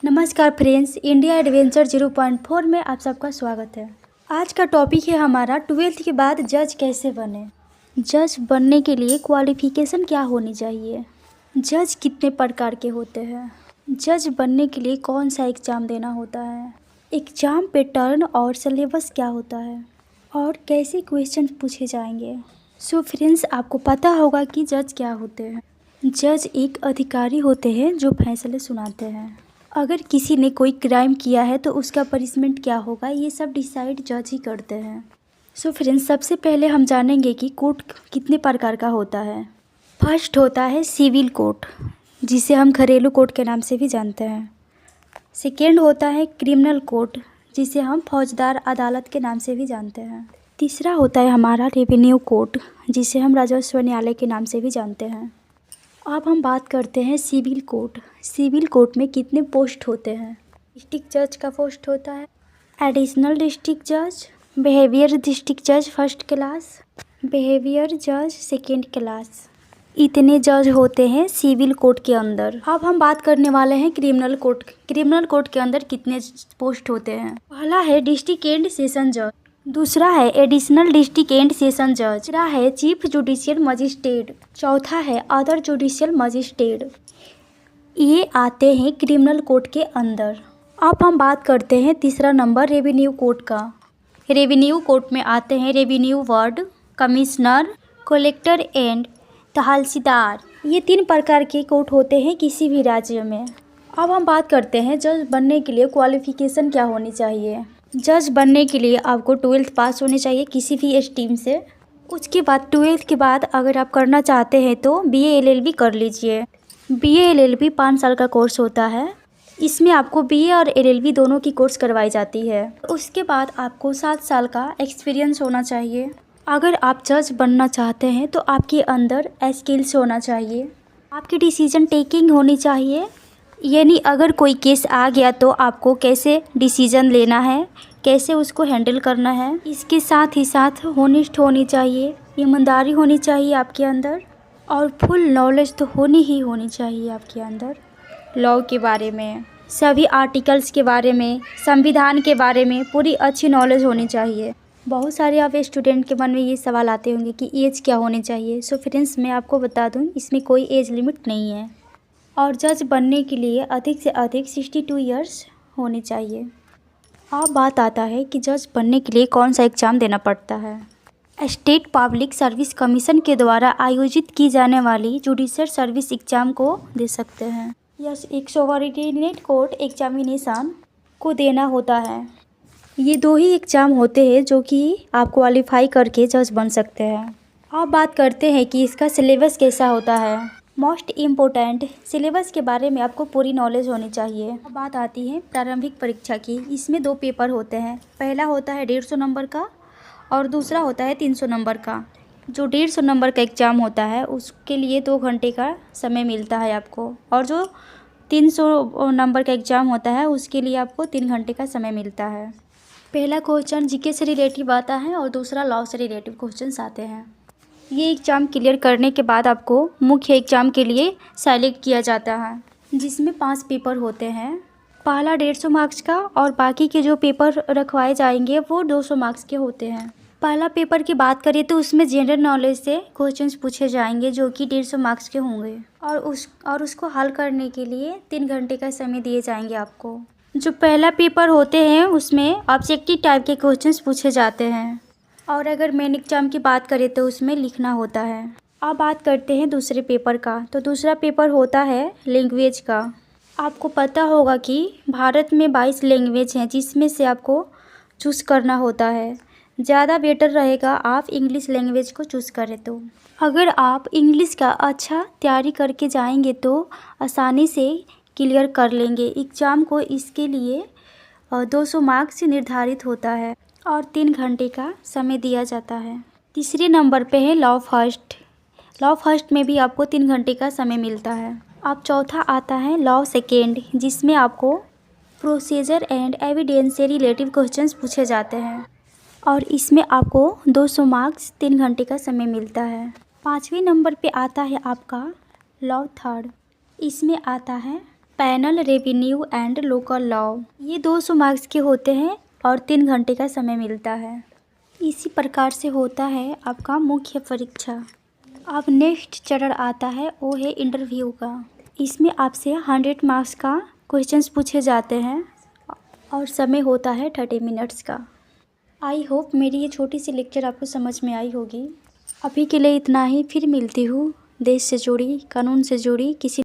नमस्कार friends, India adventure 0.4 में आप सबका स्वागत है। आज का टॉपिक है हमारा 12th के बाद जज कैसे बने। जज बनने के लिए क्वालिफिकेशन क्या होनी चाहिए, जज कितने प्रकार के होते हैं, जज बनने के लिए कौन सा एग्ज़ाम देना होता है, एग्ज़ाम पैटर्न और सिलेबस क्या होता है और कैसे क्वेश्चन पूछे जाएंगे। सो फ्रेंड्स, आपको पता होगा कि जज क्या होते हैं। जज एक अधिकारी होते हैं जो फैसले सुनाते हैं। अगर किसी ने कोई क्राइम किया है तो उसका पनिशमेंट क्या होगा, ये सब डिसाइड जज ही करते हैं। सो फ्रेंड्स, सबसे पहले हम जानेंगे कि कोर्ट कितने प्रकार का होता है। फर्स्ट होता है सिविल कोर्ट, जिसे हम घरेलू कोर्ट के नाम से भी जानते हैं। सेकेंड होता है क्रिमिनल कोर्ट, जिसे हम फौजदार अदालत के नाम से भी जानते हैं। तीसरा होता है हमारा रेवेन्यू कोर्ट, जिसे हम राजस्व न्यायालय के नाम से भी जानते हैं। अब हम बात करते हैं सिविल कोर्ट। सिविल कोर्ट में कितने पोस्ट होते हैं। डिस्ट्रिक्ट जज का पोस्ट होता है, एडिशनल डिस्ट्रिक्ट जज, बिहेवियर डिस्ट्रिक्ट जज फर्स्ट क्लास, बिहेवियर जज सेकेंड क्लास। इतने जज होते हैं सिविल कोर्ट के अंदर। अब हम बात करने वाले हैं क्रिमिनल कोर्ट। क्रिमिनल कोर्ट के अंदर कितने पोस्ट होते हैं। पहला है डिस्ट्रिक्ट एंड सेशन जज, दूसरा है एडिशनल डिस्ट्रिक्ट एंड सेशन जज, तीसरा है चीफ जुडिशियल मजिस्ट्रेट, चौथा है अदर जुडिशियल मजिस्ट्रेट। ये आते हैं क्रिमिनल कोर्ट के अंदर। अब हम बात करते हैं तीसरा नंबर रेवेन्यू कोर्ट का। रेवेन्यू कोर्ट में आते हैं revenue board, commissioner, collector and tehsildar. ये 3 प्रकार के कोर्ट होते हैं किसी भी राज्य में। अब हम बात करते हैं जज बनने के लिए क्वालिफिकेशन क्या होनी चाहिए। जज बनने के लिए आपको 12th पास होने चाहिए किसी भी स्ट्रीम से। उसके बाद 12th के बाद अगर आप करना चाहते हैं तो BA LLB कर लीजिए। BA LLB 5 साल का कोर्स होता है। इसमें आपको BA और LLB दोनों की कोर्स करवाई जाती है। उसके बाद आपको 7 साल का एक्सपीरियंस होना चाहिए। अगर आप जज बनना चाहते हैं तो आपके अंदर स्किल्स होना चाहिए, आपकी डिसीजन टेकिंग होनी चाहिए। यानी अगर कोई केस आ गया तो आपको कैसे डिसीजन लेना है, कैसे उसको हैंडल करना है। इसके साथ ही साथ होनेस्ट होनी चाहिए, ईमानदारी होनी चाहिए आपके अंदर, और फुल नॉलेज तो होनी चाहिए आपके अंदर। लॉ के बारे में, सभी आर्टिकल्स के बारे में, संविधान के बारे में पूरी अच्छी नॉलेज होनी चाहिए। बहुत सारे आप स्टूडेंट के मन में ये सवाल आते होंगे कि एज क्या होनी चाहिए। सो फ्रेंड्स, मैं आपको बता दूँ, इसमें कोई एज लिमिट नहीं है और जज बनने के लिए अधिक से अधिक 62 ईयर्स होने चाहिए। अब बात आता है कि जज बनने के लिए कौन सा एग्ज़ाम देना पड़ता है। स्टेट पब्लिक सर्विस कमीशन के द्वारा आयोजित की जाने वाली जुडिशियल सर्विस एग्ज़ाम को दे सकते हैं। यह एक सबॉर्डिनेट कोर्ट एग्जामिनेशन को देना होता है। ये 2 ही एग्ज़ाम होते हैं जो कि आप क्वालिफाई करके जज बन सकते हैं। अब बात करते हैं कि इसका सिलेबस कैसा होता है। मोस्ट इम्पोर्टेंट सिलेबस के बारे में आपको पूरी नॉलेज होनी चाहिए। अब बात आती है प्रारंभिक परीक्षा की। इसमें 2 पेपर होते हैं। पहला होता है 150 नंबर का और दूसरा होता है 300 नंबर का। जो 150 नंबर का एग्ज़ाम होता है उसके लिए 2 घंटे का समय मिलता है आपको, और जो 300 नंबर का एग्ज़ाम होता है उसके लिए आपको 3 घंटे का समय मिलता है। पहला क्वेश्चन जीके से रिलेटिव आता है और दूसरा लॉ से रिलेटिव क्वेश्चंस आते हैं। ये एग्ज़ाम क्लियर करने के बाद आपको मुख्य एग्ज़ाम के लिए सेलेक्ट किया जाता है, जिसमें 5 पेपर होते हैं। पहला 150 मार्क्स का और बाकी के जो पेपर रखवाए जाएंगे वो 200 मार्क्स के होते हैं। पहला पेपर की बात करें तो उसमें जनरल नॉलेज से क्वेश्चंस पूछे जाएंगे जो कि 150 मार्क्स के होंगे, और उसको हल करने के लिए 3 घंटे का समय दिए जाएंगे आपको। जो पहला पेपर होते हैं उसमें ऑब्जेक्टिव टाइप के क्वेश्चंस पूछे जाते हैं, और अगर मेन एग्ज़ाम की बात करें तो उसमें लिखना होता है। अब बात करते हैं दूसरे पेपर का। तो दूसरा पेपर होता है लैंग्वेज का। आपको पता होगा कि भारत में 22 लैंग्वेज हैं, जिसमें से आपको चूज़ करना होता है। ज़्यादा बेटर रहेगा आप इंग्लिश लैंग्वेज को चूज़ करें। तो अगर आप इंग्लिश का अच्छा तैयारी करके जाएंगे तो आसानी से क्लियर कर लेंगे एग्ज़ाम को। इसके लिए 200 मार्क्स निर्धारित होता है और 3 घंटे का समय दिया जाता है। तीसरे नंबर पे है लॉ फर्स्ट। लॉ फर्स्ट में भी आपको 3 घंटे का समय मिलता है। अब चौथा आता है लॉ सेकेंड, जिसमें आपको प्रोसीजर एंड एविडेंस से रिलेटिव क्वेश्चंस पूछे जाते हैं, और इसमें आपको 200 मार्क्स 3 घंटे का समय मिलता है। 5वें नंबर पे आता है आपका लॉ थर्ड। इसमें आता है panel revenue and local law. ये 200 मार्क्स के होते हैं और 3 घंटे का समय मिलता है। इसी प्रकार से होता है आपका मुख्य परीक्षा। अब नेक्स्ट चरण आता है वो है इंटरव्यू का। इसमें आपसे 100 मार्क्स का क्वेश्चंस पूछे जाते हैं और समय होता है 30 मिनट्स का। आई होप मेरी ये छोटी सी लेक्चर आपको समझ में आई होगी। अभी के लिए इतना ही, फिर मिलती हूँ देश से जुड़ी, कानून से जुड़ी किसी